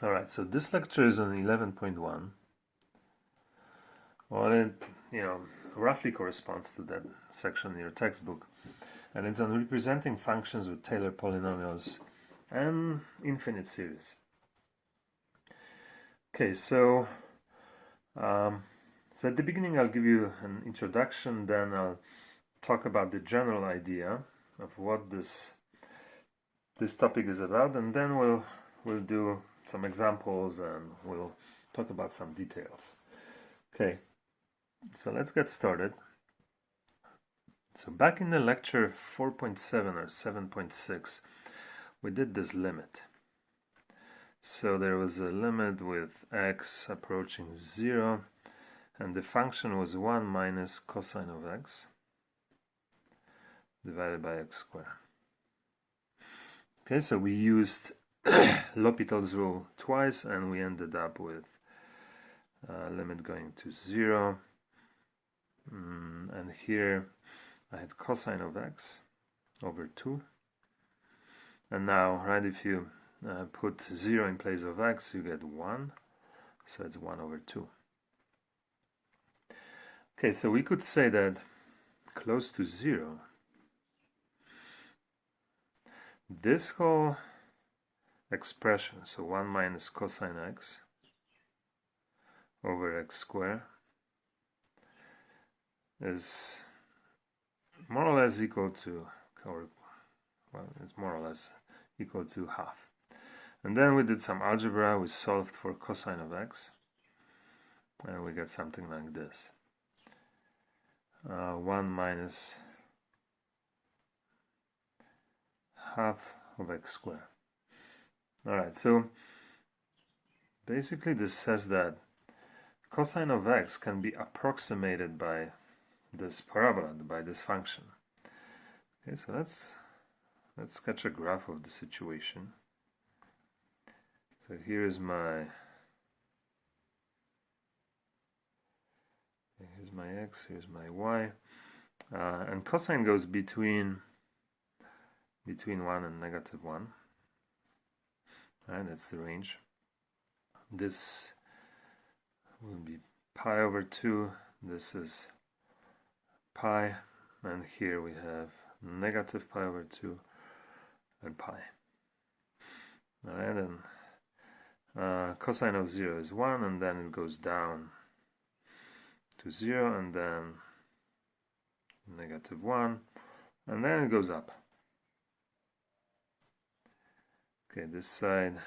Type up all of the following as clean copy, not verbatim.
Alright, so this lecture is on 11.1. Well, it, roughly corresponds to that section in your textbook. And it's on representing functions with Taylor polynomials and infinite series. Okay, so at the beginning I'll give you an introduction, then I'll talk about the general idea of what this topic is about, and then we'll do some examples and we'll talk about some details. Okay, so let's get started. So back in the lecture 4.7 or 7.6, we did this limit. So there was a limit with x approaching 0, and the function was 1 minus cosine of x divided by x squared. Okay, so we used L'Hopital's rule twice, and we ended up with limit going to 0. And here I had cosine of x over 2. And now, right, if you put 0 in place of x, you get 1. So it's 1 over 2. Okay, so we could say that close to 0, this whole expression, so 1 minus cosine x over x squared, is more or less equal to, it's more or less equal to half. And then we did some algebra, we solved for cosine of x, and we get something like this. 1 minus half of x squared. Alright, so basically this says that cosine of x can be approximated by this parabola, by this function. Okay, so let's sketch a graph of the situation. So here's my x, here's my y, and cosine goes between 1 and negative 1. Right, that's the range. This will be pi over 2. This is pi, and here we have negative pi over 2 and pi. Alright, and cosine of 0 is 1, and then it goes down to 0, and then negative 1, and then it goes up. Okay, this side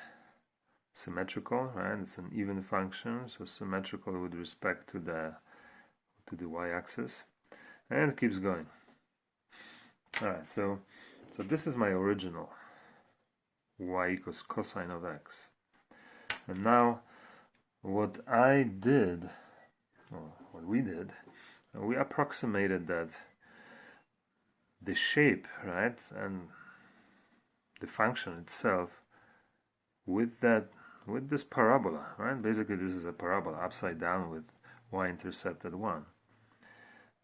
symmetrical, right? It's an even function, so symmetrical with respect to the y-axis, and it keeps going. Alright, so this is my original y equals cosine of x. And now what I did, or what we did, we approximated that the shape, right, and the function itself with this parabola, right? Basically this is a parabola upside down with y-intercept at 1.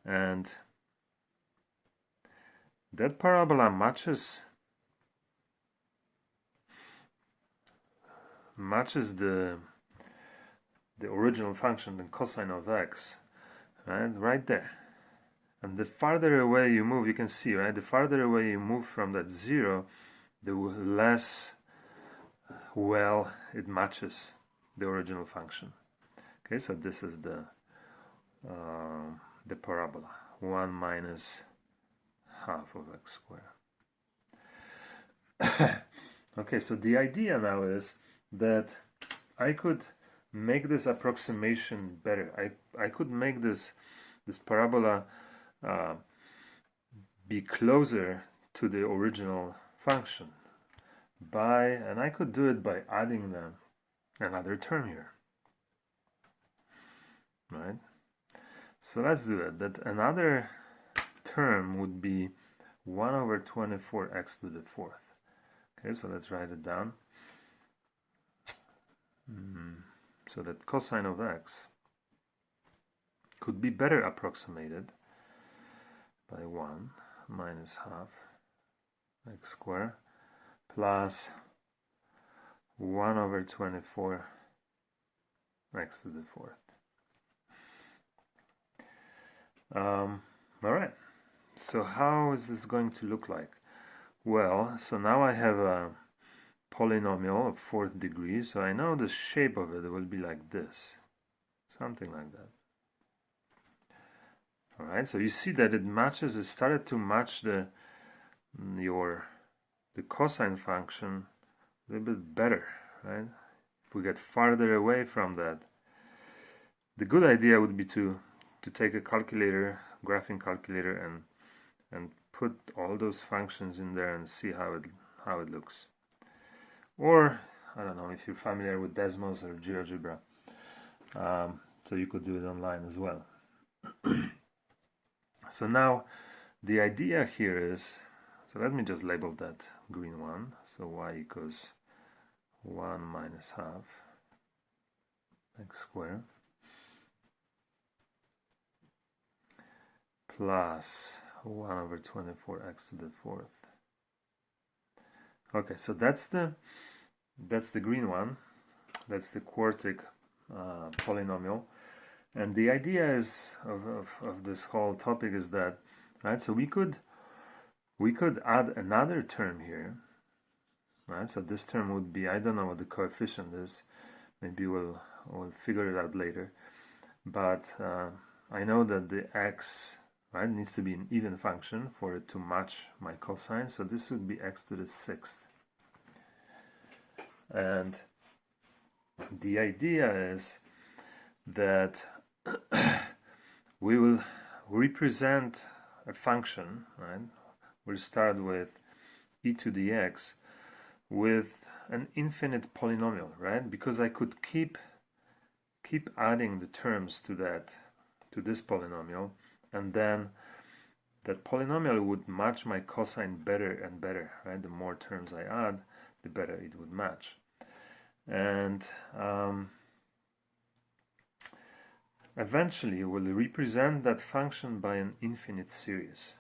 And that parabola matches the original function, the cosine of x, right there. And the farther away you move, you can see, right, the farther away you move from that 0, the less well it matches the original function. Okay, so this is the parabola, 1 minus half of x squared. Okay, so the idea now is that I could make this approximation better. I could make this parabola be closer to the original function and I could do it by adding another term here, right? So let's do it. That another term would be 1 over 24x to the 4th. Okay, so let's write it down. So that cosine of x could be better approximated by 1 minus half x squared plus 1 over 24 x to the 4th. All right, so how is this going to look like? Well, so now I have a polynomial of 4th degree, so I know the shape of it will be like this, something like that. All right, so you see that it matches, it started to match the cosine function a little bit better, right? If we get farther away from that, the good idea would be to take a calculator, graphing calculator, and put all those functions in there and see how it looks. Or I don't know if you're familiar with Desmos or GeoGebra, so you could do it online as well. So now the idea here is, so let me just label that green one. So y equals 1 minus half x squared plus 1 over 24 x to the 4th. Okay, so that's the green one. That's the quartic polynomial. And the idea is of this whole topic is that, right, so we could add another term here, right? So this term would be, I don't know what the coefficient is, maybe we'll figure it out later, but I know that the x, right, needs to be an even function for it to match my cosine, so this would be x to the 6th. And the idea is that we will represent a function, right? We'll start with e to the x with an infinite polynomial, right? Because I could keep adding the terms to this polynomial, and then that polynomial would match my cosine better and better, right? The more terms I add, the better it would match. And eventually we'll represent that function by an infinite series,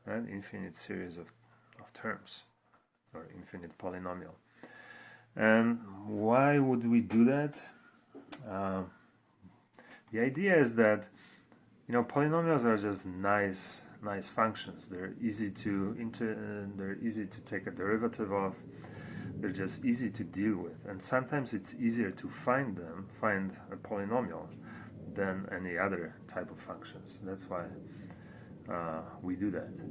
right? Infinite series of terms, or infinite polynomial. And why would we do that? The idea is that, you know, polynomials are just nice functions. They're easy to take a derivative of. They're just easy to deal with, and sometimes it's easier to find a polynomial than any other type of functions. That's why we do that.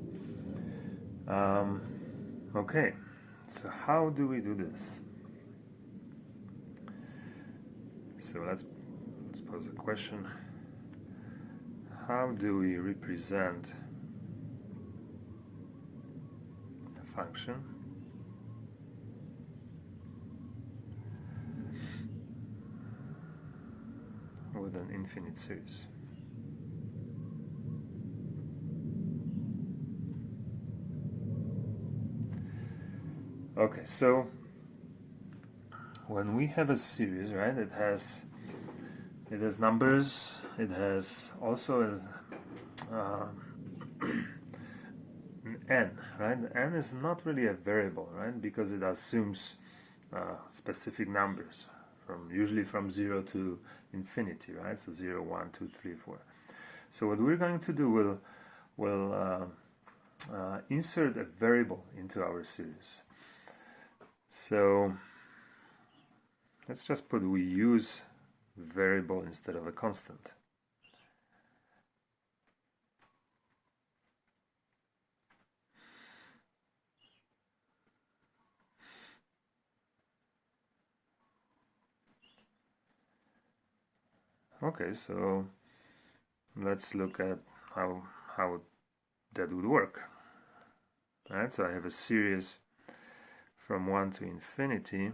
Okay, so how do we do this? So let's pose a question. How do we represent a function with an infinite series? Okay, so when we have a series, right, it has numbers, it has also an n, right? N is not really a variable, right, because it assumes specific numbers, usually from 0 to infinity, right? So 0, 1, 2, 3, 4. So what we're going to do, we'll insert a variable into our series. So let's just put we use variable instead of a constant. Okay, so let's look at how that would work. All right, so I have a series from 1 to infinity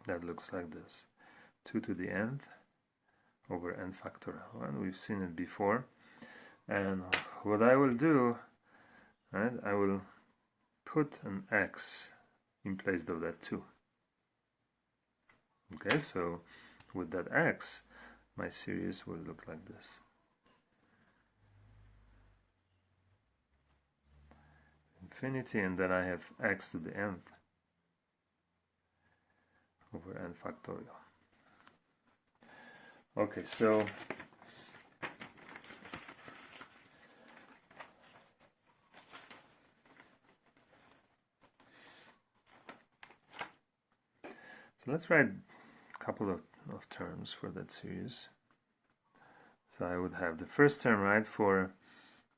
that looks like this: 2 to the nth over n factorial. And we've seen it before. And what I will do, right, I will put an x in place of that 2. Okay, so with that x, my series will look like this. Infinity, and then I have x to the nth. over n factorial. Okay, so let's write a couple of terms for that series. So I would have the first term, right, for,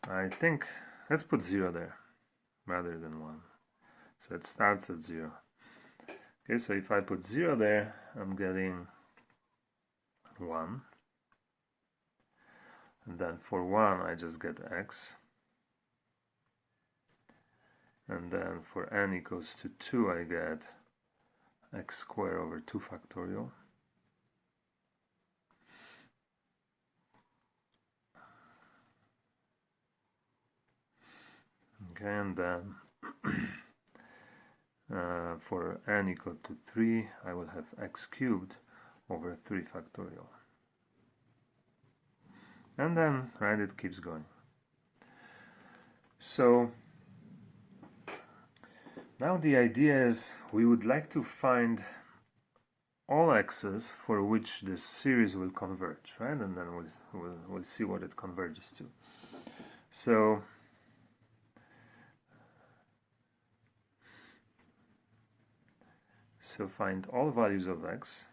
I think, let's put 0 there rather than 1. So it starts at 0. Okay, so if I put 0 there, I'm getting 1. And then for 1, I just get x. And then for n equals to 2, I get x squared over 2 factorial. Okay, and then for n equal to 3, I will have x cubed over 3 factorial. And then, right, it keeps going. So now the idea is we would like to find all x's for which this series will converge, right? And then we'll see what it converges to. So find all values of x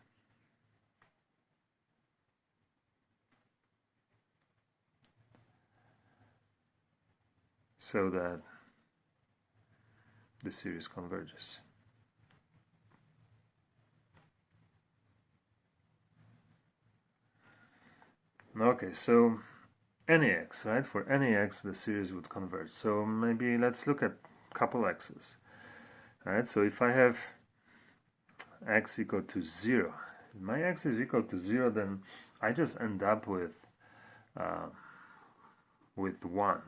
so that the series converges. Okay, so any x, right? For any x, the series would converge. So maybe let's look at a couple x's. Alright, so if I have x equal to 0, if my x is equal to 0, then I just end up with 1,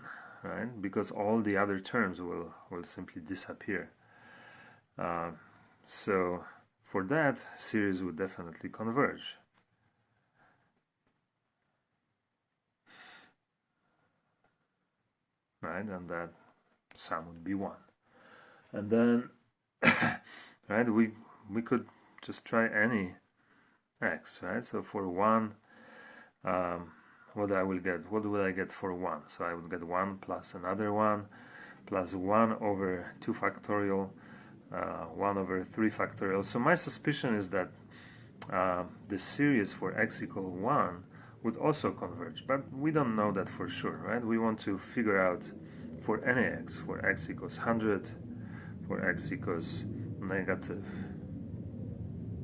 right? Because all the other terms will simply disappear. So for that, series would definitely converge. Right, and that sum would be 1. And then, right, we could just try any x, right? So for 1, what will I get for 1? So I would get 1 plus another 1 plus 1 over 2 factorial, 1 over 3 factorial. So my suspicion is that the series for x equal 1 would also converge, but we don't know that for sure, right? We want to figure out for any x, for x equals 100, for x equals negative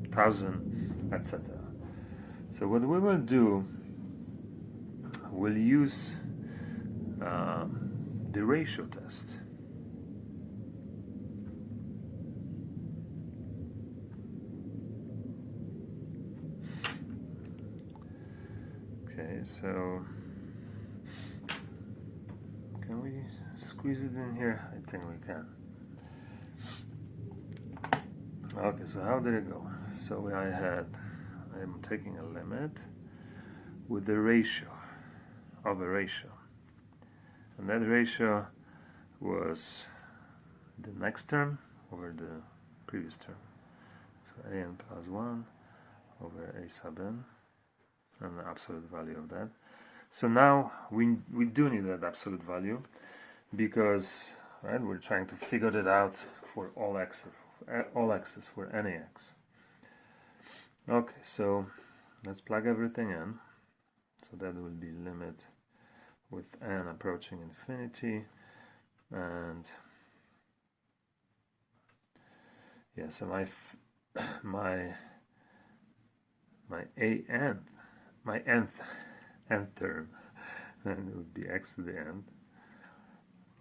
1000, etc. So what we will do, we'll use the ratio test. Okay, so can we squeeze it in here? I think we can. Okay, so how did it go? So I'm taking a limit with the ratio of a ratio. And that ratio was the next term over the previous term. So an plus 1 over a sub n, and the absolute value of that. So now we do need that absolute value because, right, we're trying to figure it out for all x's for any x. Okay, so let's plug everything in. So that will be limit with n approaching infinity, and yeah, so my nth term, and it would be x to the n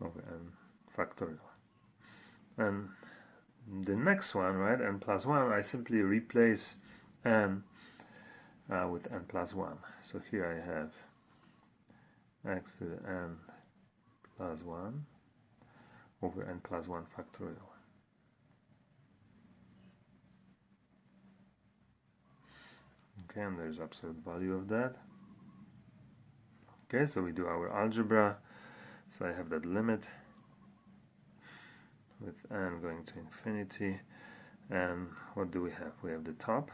over n factorial. And the next one, right, n plus 1, I simply replace n with n plus 1. So here I have x to the n plus 1 over n plus 1 factorial. Okay, and there's absolute value of that. Okay, so we do our algebra. So I have that limit with n going to infinity, And what do we have? We have the top.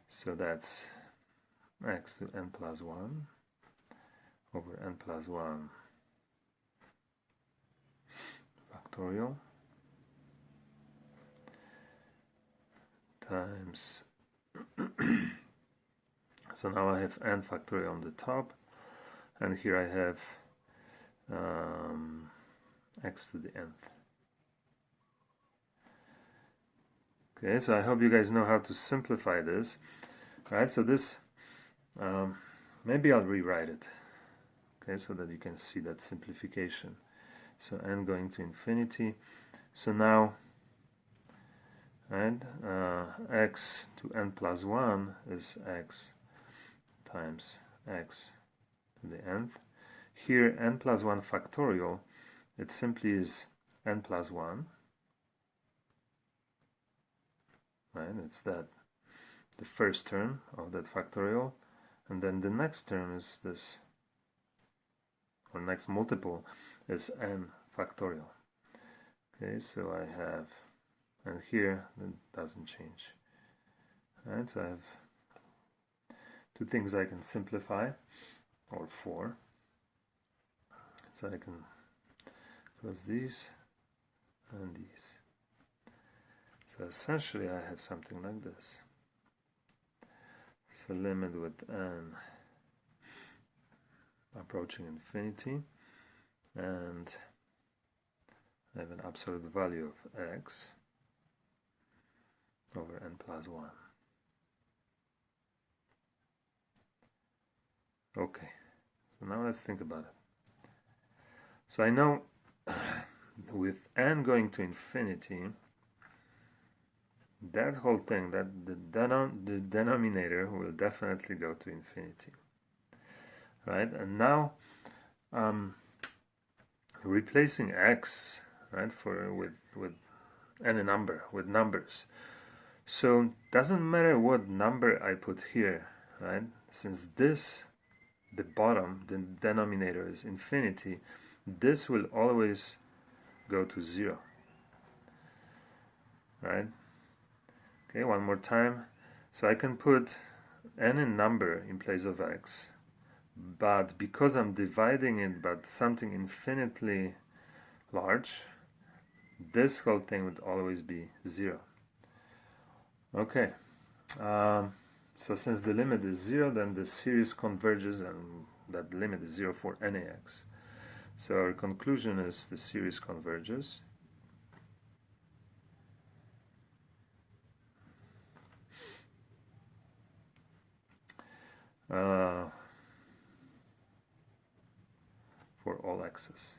So that's x to n plus 1 over n plus 1 factorial times so now I have n factorial on the top, and here I have x to the nth. Okay, so I hope you guys know how to simplify this. Right, so this maybe I'll rewrite it, okay, so that you can see that simplification. So n going to infinity. So now, right, x to n plus 1 is x times x to the nth. Here, n plus 1 factorial, it simply is n plus 1. Right, it's that the first term of that factorial, and then the next term is this, or next multiple is n factorial. Okay, so I have, and here it doesn't change. Right, so I have two things I can simplify, or four. So I can close these and these. So essentially I have something like this. So limit with n approaching infinity, and I have an absolute value of x over n plus 1. Okay, so now let's think about it. So I know with n going to infinity, that whole thing, that the denominator will definitely go to infinity, right? And now replacing x, right, with any number, with numbers. So doesn't matter what number I put here, right? Since this, the bottom, the denominator is infinity, this will always go to 0, right? Okay, one more time. So I can put any number in place of x, but because I'm dividing it by something infinitely large, this whole thing would always be 0. Okay, so since the limit is 0, then the series converges, and that limit is 0 for any x. So our conclusion is the series converges. For all x's.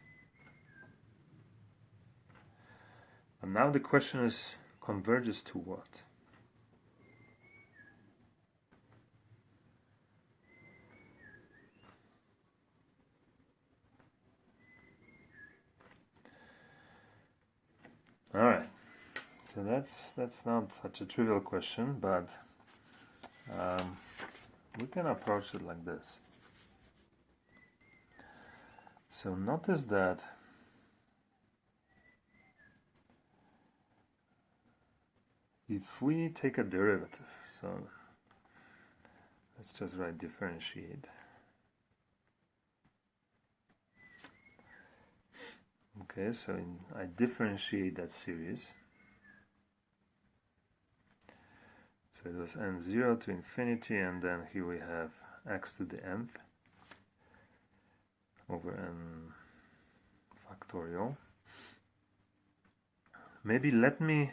And now the question is, converges to what? All right, so that's not such a trivial question, but we can approach it like this. So notice that if we take a derivative, so let's just write differentiate. Okay, so I differentiate that series. So it was n0 to infinity, and then here we have x to the nth over n factorial. Maybe let me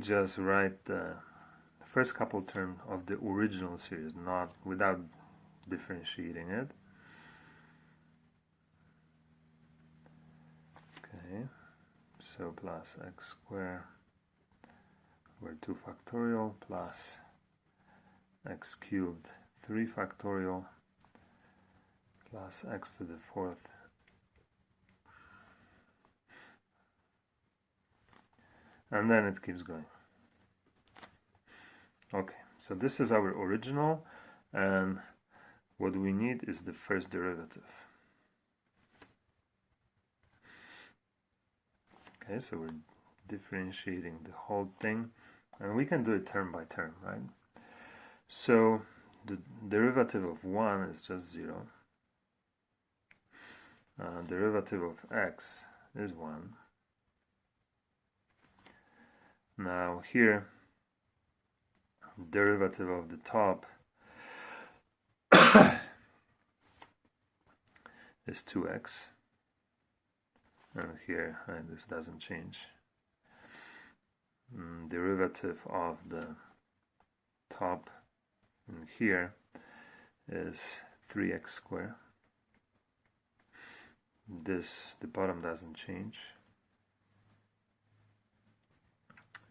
just write the first couple terms of the original series, not without differentiating it. Okay, so plus x squared over 2 factorial plus x cubed 3 factorial plus x to the 4th and then it keeps going. Okay, so this is our original, and what we need is the first derivative. Okay, so we're differentiating the whole thing, and we can do it term by term, right? So the derivative of 1 is just 0. Derivative of x is 1. Now here, derivative of the top is 2x. And here, this doesn't change. Derivative of the top in here is 3x squared. The bottom doesn't change.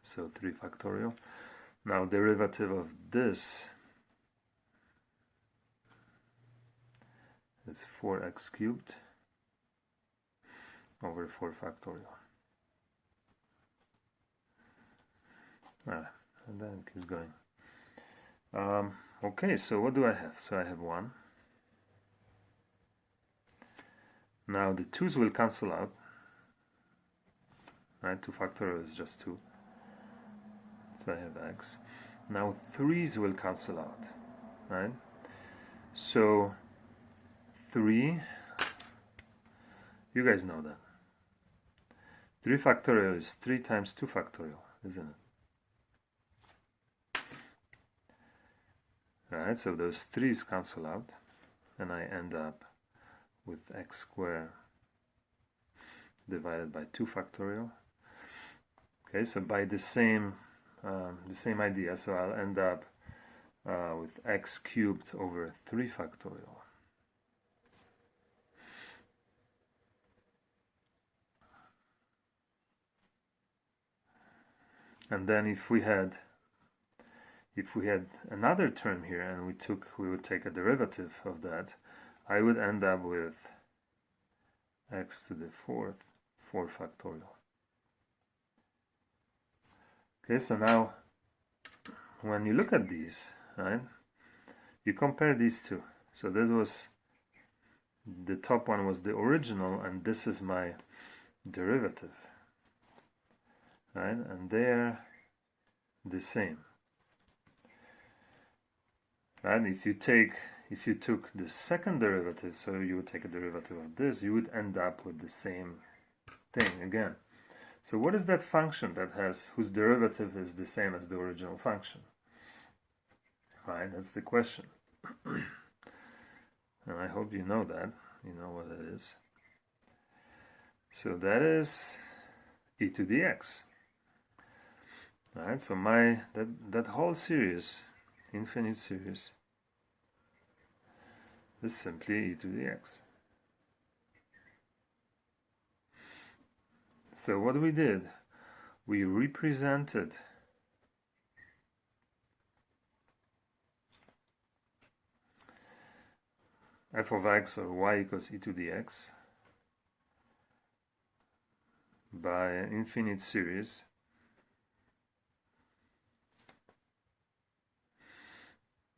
So 3 factorial. Now derivative of this is 4x cubed over 4 factorial. And then it keeps going. Okay, so what do I have? So I have 1. Now the 2's will cancel out. Right, 2 factorial is just 2. So I have x. Now 3's will cancel out. Right? So 3, you guys know that. 3 factorial is 3 times 2 factorial, isn't it? Right, so those 3's cancel out, and I end up with x squared divided by 2 factorial. Okay, so by the same idea, so I'll end up with x cubed over 3 factorial. And then if we had another term here and we would take a derivative of that, I would end up with x to the 4th 4 factorial. Okay, so now when you look at these, right, you compare these two. So this was, the top one was the original, and this is my derivative, right, and they're the same. And if you took the second derivative, so you would take a derivative of this, you would end up with the same thing again. So what is that function that whose derivative is the same as the original function? Right, that's the question. And I hope you know that. You know what it is. So that is e to the x. Right, so that whole series, infinite series, is simply e to the x. So what we did, we represented f of x, or y equals e to the x, by an infinite series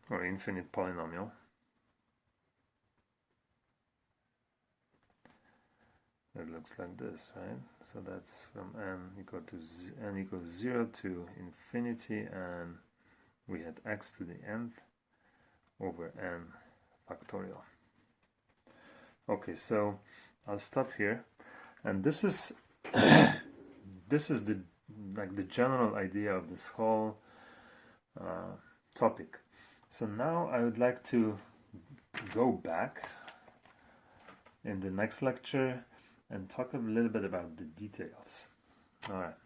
or infinite polynomial. It looks like this, right? So that's from n equals 0 to infinity, and we had x to the nth over n factorial. Okay, so I'll stop here, and this is the general idea of this whole topic. So now I would like to go back in the next lecture and talk a little bit about the details. All right.